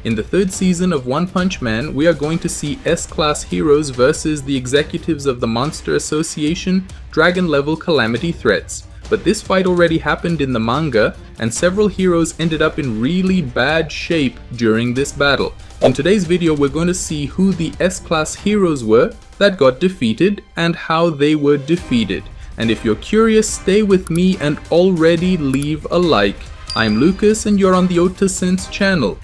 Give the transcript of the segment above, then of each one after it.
In the third season of One Punch Man, we are going to see S-Class heroes versus the executives of the Monster Association, Dragon-level Calamity threats. But this fight already happened in the manga, and several heroes ended up in really bad shape during this battle. In today's video, we're going to see who the S-Class heroes were that got defeated and how they were defeated. And if you're curious, stay with me and already leave a like. I'm Lucas and you're on the Otasense channel.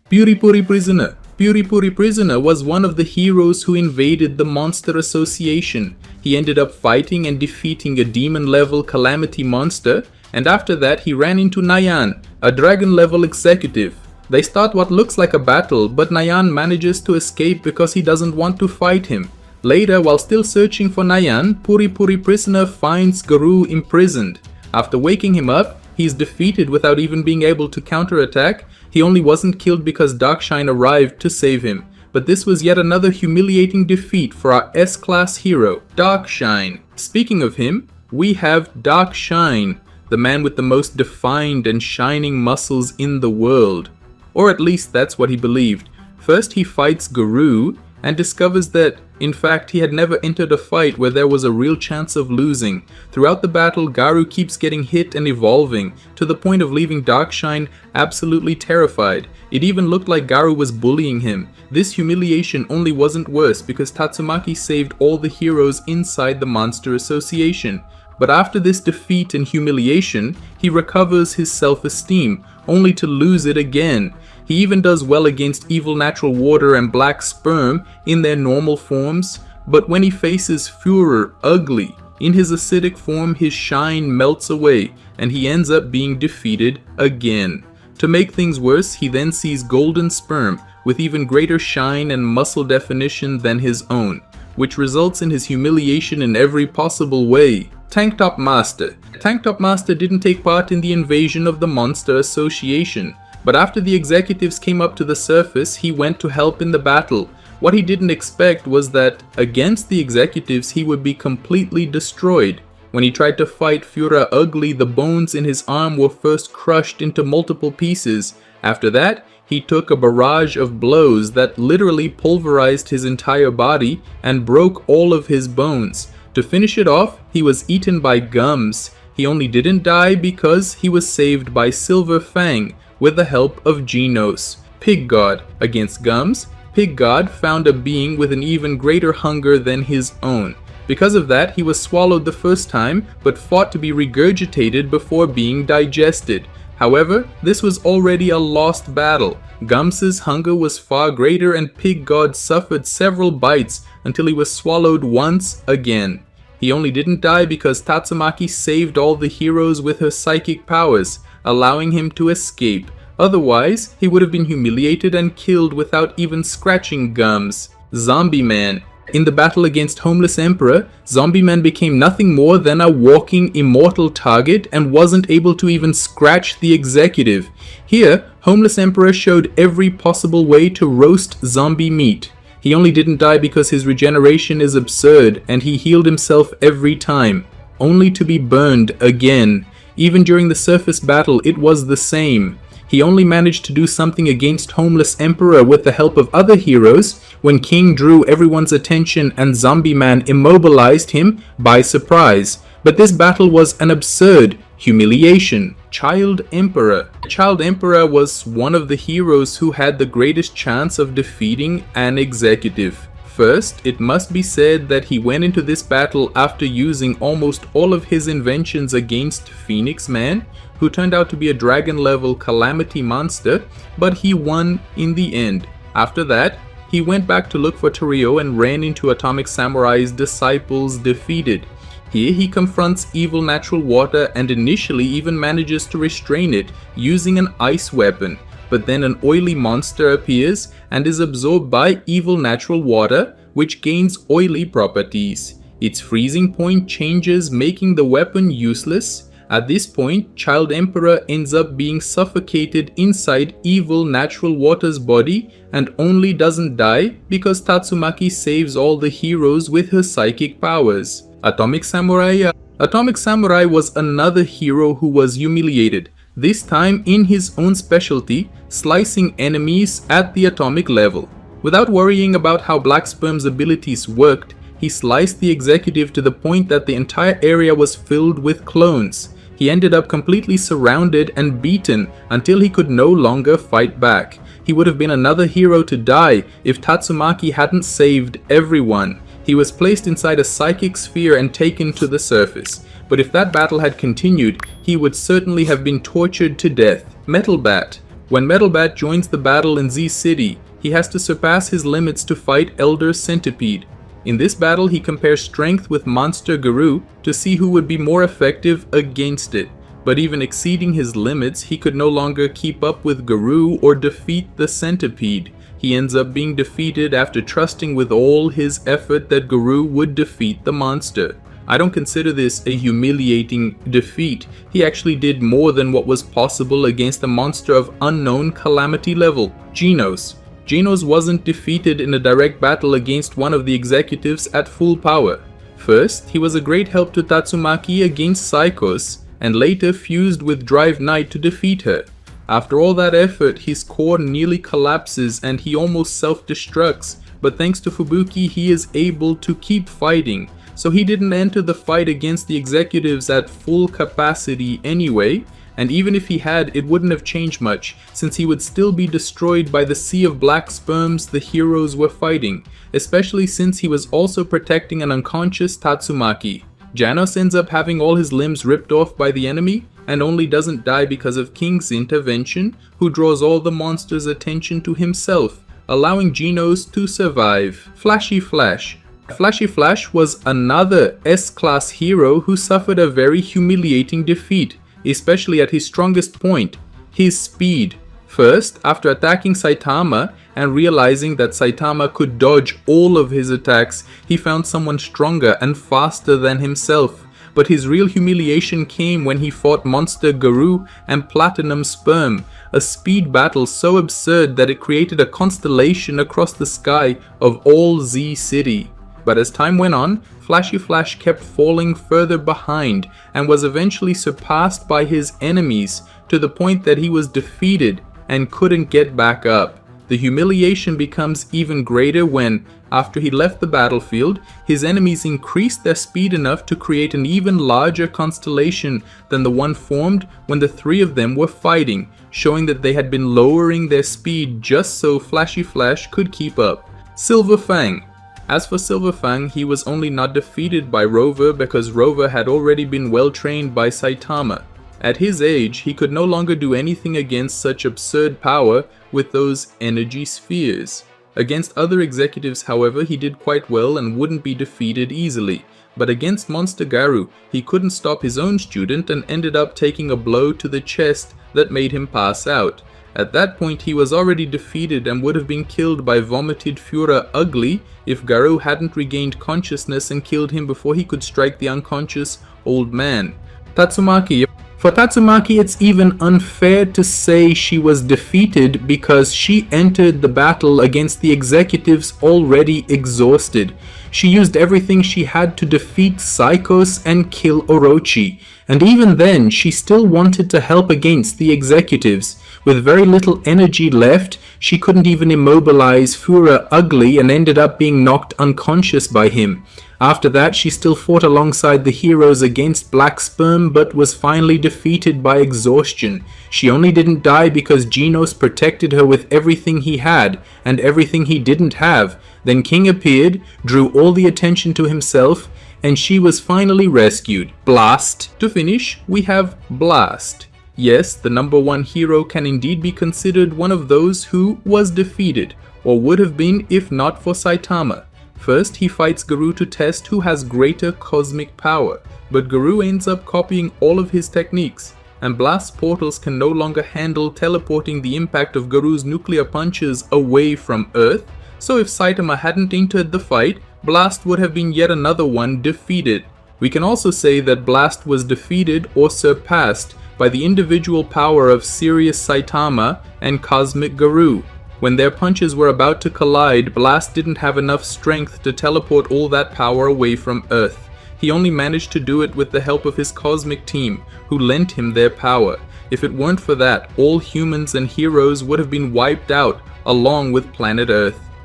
Puri Puri Prisoner. Puri Puri Prisoner was one of the heroes who invaded the Monster Association. He ended up fighting and defeating a demon-level calamity monster, and after that he ran into Nayan, a dragon-level executive. They start what looks like a battle, but Nayan manages to escape because he doesn't want to fight him. Later, while still searching for Nayan, Puri Puri Prisoner finds Garou imprisoned. After waking him up, he's defeated without even being able to counterattack. He only wasn't killed because Darkshine arrived to save him. But this was yet another humiliating defeat for our S-Class hero, Darkshine. Speaking of him, we have Darkshine, the man with the most defined and shining muscles in the world. Or at least that's what he believed. First he fights Garou and discovers that, in fact, he had never entered a fight where there was a real chance of losing. Throughout the battle, Garou keeps getting hit and evolving, to the point of leaving Darkshine absolutely terrified. It even looked like Garou was bullying him. This humiliation only wasn't worse because Tatsumaki saved all the heroes inside the Monster Association. But after this defeat and humiliation, he recovers his self-esteem, only to lose it again. He even does well against evil natural water and black sperm in their normal forms, but when he faces Führer Ugly, in his acidic form his shine melts away and he ends up being defeated again. To make things worse, he then sees Golden Sperm with even greater shine and muscle definition than his own, which results in his humiliation in every possible way. Tanktop Master. Tanktop Master didn't take part in the invasion of the Monster Association, but after the executives came up to the surface, he went to help in the battle. What he didn't expect was that against the executives he would be completely destroyed. When he tried to fight Führer Ugly, the bones in his arm were first crushed into multiple pieces. After that, he took a barrage of blows that literally pulverized his entire body and broke all of his bones. To finish it off, he was eaten by Gums. He only didn't die because he was saved by Silver Fang with the help of Genos. Pig God. Against Gums, Pig God found a being with an even greater hunger than his own. Because of that, he was swallowed the first time, but fought to be regurgitated before being digested. However, this was already a lost battle. Gums's hunger was far greater and Pig God suffered several bites until he was swallowed once again. He only didn't die because Tatsumaki saved all the heroes with her psychic powers, allowing him to escape. Otherwise, he would have been humiliated and killed without even scratching Gums. Zombie Man. In the battle against Homeless Emperor, Zombie Man became nothing more than a walking immortal target and wasn't able to even scratch the executive. Here, Homeless Emperor showed every possible way to roast zombie meat. He only didn't die because his regeneration is absurd and he healed himself every time, only to be burned again. Even during the surface battle, it was the same. He only managed to do something against Homeless Emperor with the help of other heroes when King drew everyone's attention and Zombie Man immobilized him by surprise. But this battle was an absurd humiliation. Child Emperor. Child Emperor was one of the heroes who had the greatest chance of defeating an executive. First, it must be said that he went into this battle after using almost all of his inventions against Phoenix Man, who turned out to be a dragon-level calamity monster, but he won in the end. After that, he went back to look for Torio and ran into Atomic Samurai's disciples defeated. Here he confronts evil natural water and initially even manages to restrain it using an ice weapon. But then an oily monster appears and is absorbed by evil natural water, which gains oily properties. Its freezing point changes, making the weapon useless. At this point, Child Emperor ends up being suffocated inside evil natural water's body and only doesn't die because Tatsumaki saves all the heroes with her psychic powers. Atomic Samurai was another hero who was humiliated. this time in his own specialty, slicing enemies at the atomic level. Without worrying about how Black Sperm's abilities worked, he sliced the executive to the point that the entire area was filled with clones. He ended up completely surrounded and beaten until he could no longer fight back. He would have been another hero to die if Tatsumaki hadn't saved everyone. He was placed inside a psychic sphere and taken to the surface. But if that battle had continued, he would certainly have been tortured to death. Metal Bat. When Metal Bat joins the battle in Z City, he has to surpass his limits to fight Elder Centipede. In this battle, he compares strength with Monster Garou to see who would be more effective against it. But even exceeding his limits, he could no longer keep up with Garou or defeat the Centipede. He ends up being defeated after trusting with all his effort that Garou would defeat the monster. I don't consider this a humiliating defeat. He actually did more than what was possible against a monster of unknown calamity level, Genos. Genos wasn't defeated in a direct battle against one of the executives at full power. First, he was a great help to Tatsumaki against Psychos, and later fused with Drive Knight to defeat her. After all that effort, his core nearly collapses and he almost self-destructs, but thanks to Fubuki he is able to keep fighting. So he didn't enter the fight against the executives at full capacity anyway, and even if he had, it wouldn't have changed much, since he would still be destroyed by the sea of black sperms the heroes were fighting, especially since he was also protecting an unconscious Tatsumaki. Genos ends up having all his limbs ripped off by the enemy, and only doesn't die because of King's intervention, who draws all the monsters' attention to himself, allowing Genos to survive. Flashy Flash. Flashy Flash was another S-class hero who suffered a very humiliating defeat, especially at his strongest point, his speed. First, after attacking Saitama and realizing that Saitama could dodge all of his attacks, he found someone stronger and faster than himself. But his real humiliation came when he fought Monster Garou and Platinum Sperm, a speed battle so absurd that it created a constellation across the sky of all Z City. But as time went on, Flashy Flash kept falling further behind and was eventually surpassed by his enemies to the point that he was defeated and couldn't get back up. The humiliation becomes even greater when, after he left the battlefield, his enemies increased their speed enough to create an even larger constellation than the one formed when the three of them were fighting, showing that they had been lowering their speed just so Flashy Flash could keep up. Silver Fang. As for Silver Fang, he was only not defeated by Rover because Rover had already been well trained by Saitama. At his age, he could no longer do anything against such absurd power with those energy spheres. Against other executives, however, he did quite well and wouldn't be defeated easily. But against Monster Garou, he couldn't stop his own student and ended up taking a blow to the chest that made him pass out. At that point, he was already defeated and would have been killed by Vomited Führer Ugly if Garou hadn't regained consciousness and killed him before he could strike the unconscious old man. Tatsumaki. For Tatsumaki, it's even unfair to say she was defeated because she entered the battle against the executives already exhausted. She used everything she had to defeat Psychos and kill Orochi, and even then she still wanted to help against the executives. With very little energy left, she couldn't even immobilize Führer Ugly and ended up being knocked unconscious by him. After that, she still fought alongside the heroes against Black Sperm but was finally defeated by exhaustion. She only didn't die because Genos protected her with everything he had and everything he didn't have. Then King appeared, drew all the attention to himself, and she was finally rescued. Blast. To finish, we have Blast. Yes, the number one hero can indeed be considered one of those who was defeated, or would have been if not for Saitama. First, he fights Garou to test who has greater cosmic power, but Garou ends up copying all of his techniques, and Blast's portals can no longer handle teleporting the impact of Garou's nuclear punches away from Earth, so if Saitama hadn't entered the fight, Blast would have been yet another one defeated. We can also say that Blast was defeated or surpassed by the individual power of Serious Saitama and Cosmic Garou. When their punches were about to collide, Blast didn't have enough strength to teleport all that power away from Earth. He only managed to do it with the help of his cosmic team, who lent him their power. If it weren't for that, all humans and heroes would have been wiped out, along with planet Earth.